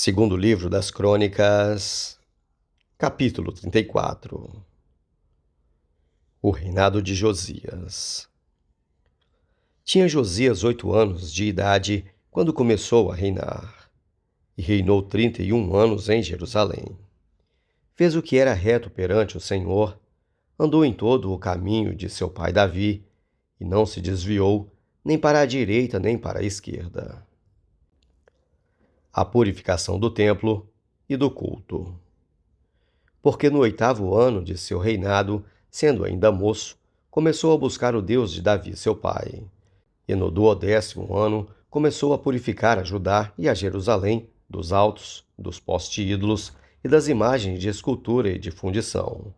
Segundo livro das Crônicas, capítulo 34. O reinado de Josias. Tinha Josias 8 anos de idade quando começou a reinar, e reinou 31 anos em Jerusalém. Fez o que era reto perante o Senhor, andou em todo o caminho de seu pai Davi, e não se desviou nem para a direita nem para a esquerda. A purificação do templo e do culto. Porque no 8º ano de seu reinado, sendo ainda moço, começou a buscar o Deus de Davi, seu pai. E no 12º ano, começou a purificar a Judá e a Jerusalém dos altos, dos poste-ídolos e das imagens de escultura e de fundição.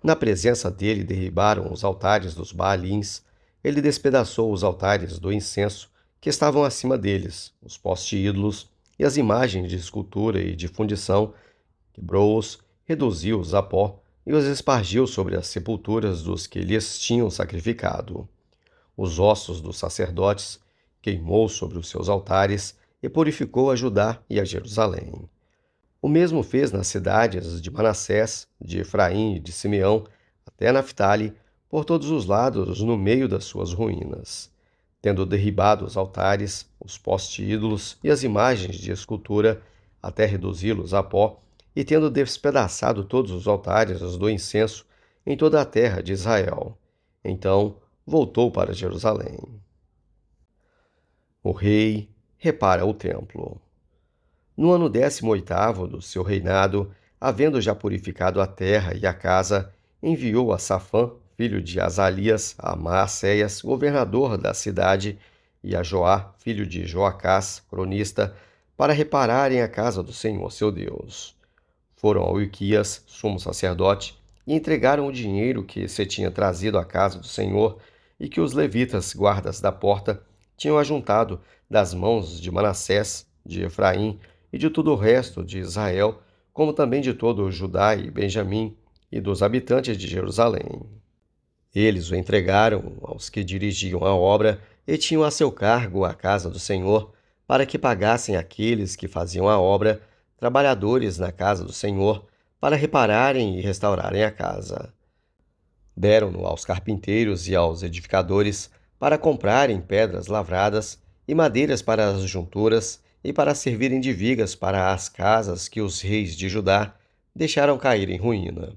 Na presença dele derribaram os altares dos Baalins, ele despedaçou os altares do incenso que estavam acima deles, os poste-ídolos e as imagens de escultura e de fundição, quebrou-os, reduziu-os a pó e os espargiu sobre as sepulturas dos que lhes tinham sacrificado. Os ossos dos sacerdotes queimou sobre os seus altares e purificou a Judá e a Jerusalém. O mesmo fez nas cidades de Manassés, de Efraim e de Simeão, até Naphtali, por todos os lados no meio das suas ruínas. Tendo derribado os altares, os poste-ídolos e as imagens de escultura, até reduzi-los a pó, e tendo despedaçado todos os altares do incenso em toda a terra de Israel. Então voltou para Jerusalém. O rei repara o templo. No ano 18º do seu reinado, havendo já purificado a terra e a casa, enviou a Safã, filho de Azalias, a Maacéias, governador da cidade, e a Joá, filho de Joacás, cronista, para repararem a casa do Senhor seu Deus. Foram ao Ilquias, sumo sacerdote, e entregaram o dinheiro que se tinha trazido à casa do Senhor e que os levitas, guardas da porta, tinham ajuntado das mãos de Manassés, de Efraim e de todo o resto de Israel, como também de todo o Judá e Benjamim e dos habitantes de Jerusalém. Eles o entregaram aos que dirigiam a obra e tinham a seu cargo a casa do Senhor, para que pagassem aqueles que faziam a obra, trabalhadores na casa do Senhor, para repararem e restaurarem a casa. Deram-no aos carpinteiros e aos edificadores para comprarem pedras lavradas e madeiras para as junturas e para servirem de vigas para as casas que os reis de Judá deixaram cair em ruína.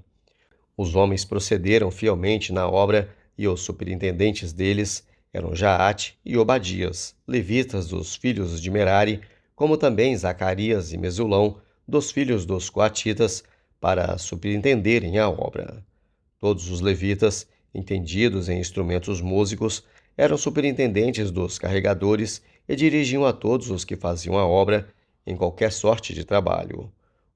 Os homens procederam fielmente na obra e os superintendentes deles eram Jaate e Obadias, levitas dos filhos de Merari, como também Zacarias e Mesulão, dos filhos dos coatitas, para superintenderem a obra. Todos os levitas, entendidos em instrumentos músicos, eram superintendentes dos carregadores e dirigiam a todos os que faziam a obra em qualquer sorte de trabalho.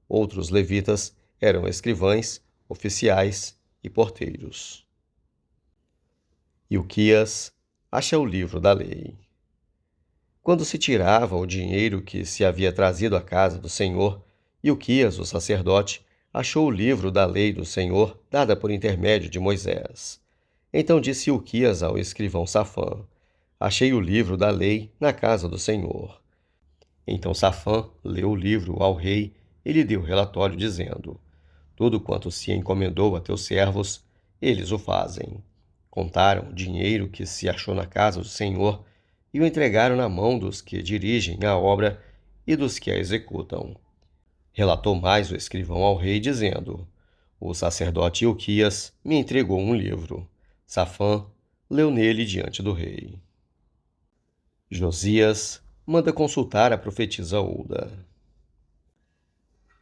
Outros levitas eram escrivães, oficiais e porteiros. Ilquias acha o livro da lei. Quando se tirava o dinheiro que se havia trazido à casa do Senhor, Ilquias, o sacerdote, achou o livro da lei do Senhor, dada por intermédio de Moisés. Então disse Ilquias ao escrivão Safã: Achei o livro da lei na casa do Senhor. Então Safã leu o livro ao rei e lhe deu relatório, dizendo: Tudo quanto se encomendou a teus servos, eles o fazem. Contaram o dinheiro que se achou na casa do Senhor e o entregaram na mão dos que dirigem a obra e dos que a executam. Relatou mais o escrivão ao rei, dizendo: O sacerdote Ilquias me entregou um livro. Safã leu nele diante do rei. Josias manda consultar a profetisa Hulda.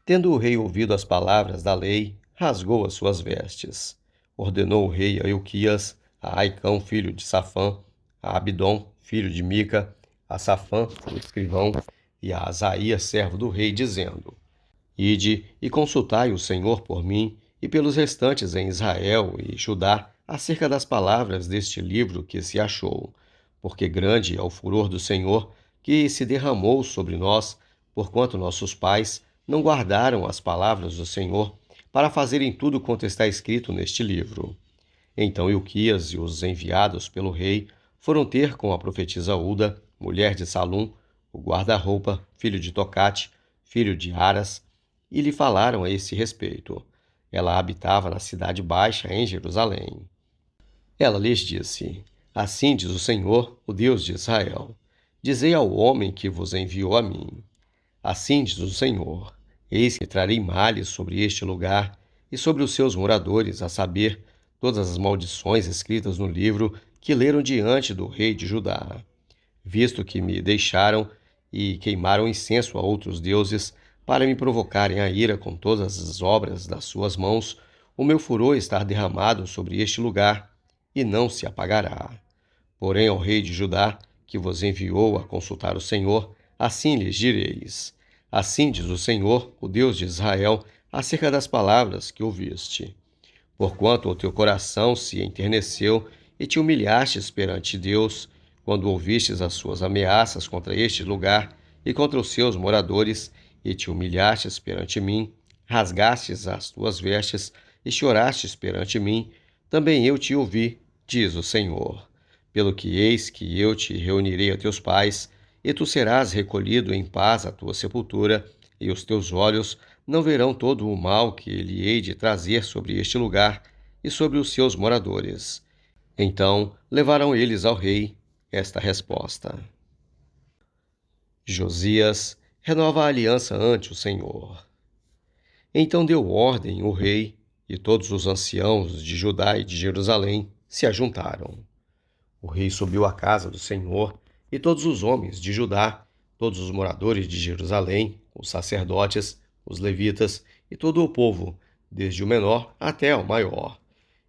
Tendo o rei ouvido as palavras da lei, rasgou as suas vestes. Ordenou o rei a Ilquias, a Aicão, filho de Safã, a Abidom, filho de Mica, a Safã, o escrivão, e a Asaías, servo do rei, dizendo: Ide e consultai o Senhor por mim e pelos restantes em Israel e Judá acerca das palavras deste livro que se achou, porque grande é o furor do Senhor que se derramou sobre nós, porquanto nossos pais não guardaram as palavras do Senhor para fazerem tudo quanto está escrito neste livro. Então Ilquias e os enviados pelo rei foram ter com a profetisa Hulda, mulher de Salum, o guarda-roupa, filho de Tocate, filho de Aras, e lhe falaram a esse respeito. Ela habitava na cidade baixa em Jerusalém. Ela lhes disse: Assim diz o Senhor, o Deus de Israel: Dizei ao homem que vos enviou a mim. Assim diz o Senhor: Eis que trarei males sobre este lugar e sobre os seus moradores, a saber, todas as maldições escritas no livro que leram diante do rei de Judá. Visto que me deixaram e queimaram incenso a outros deuses, para me provocarem a ira com todas as obras das suas mãos, o meu furor está derramado sobre este lugar, e não se apagará. Porém ao rei de Judá, que vos enviou a consultar o Senhor, assim lhes direis: Assim diz o Senhor, o Deus de Israel, acerca das palavras que ouviste. Porquanto o teu coração se enterneceu e te humilhastes perante Deus, quando ouvistes as suas ameaças contra este lugar e contra os seus moradores, e te humilhastes perante mim, rasgastes as tuas vestes e chorastes perante mim, também eu te ouvi, diz o Senhor. Pelo que eis que eu te reunirei a teus pais, e tu serás recolhido em paz à tua sepultura, e os teus olhos não verão todo o mal que lhe hei de trazer sobre este lugar e sobre os seus moradores. Então levarão eles ao rei esta resposta: Josias renova a aliança ante o Senhor. Então deu ordem o rei, e todos os anciãos de Judá e de Jerusalém se ajuntaram. O rei subiu à casa do Senhor, e todos os homens de Judá, todos os moradores de Jerusalém, os sacerdotes, os levitas e todo o povo, desde o menor até o maior,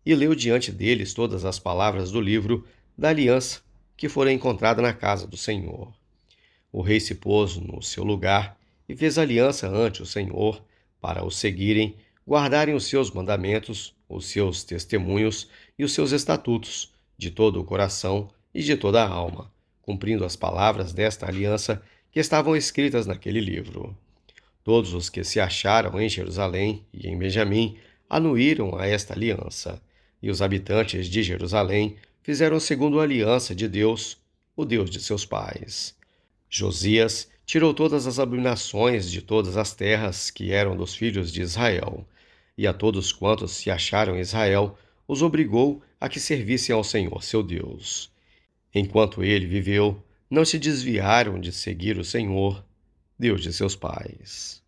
e leu diante deles todas as palavras do livro da aliança que fora encontrada na casa do Senhor. O rei se pôs no seu lugar e fez aliança ante o Senhor, para o seguirem, guardarem os seus mandamentos, os seus testemunhos e os seus estatutos, de todo o coração e de toda a alma, cumprindo as palavras desta aliança que estavam escritas naquele livro. Todos os que se acharam em Jerusalém e em Benjamim anuíram a esta aliança, e os habitantes de Jerusalém fizeram segundo a aliança de Deus, o Deus de seus pais. Josias tirou todas as abominações de todas as terras que eram dos filhos de Israel, e a todos quantos se acharam em Israel, os obrigou a que servissem ao Senhor seu Deus. Enquanto ele viveu, não se desviaram de seguir o Senhor, Deus de seus pais.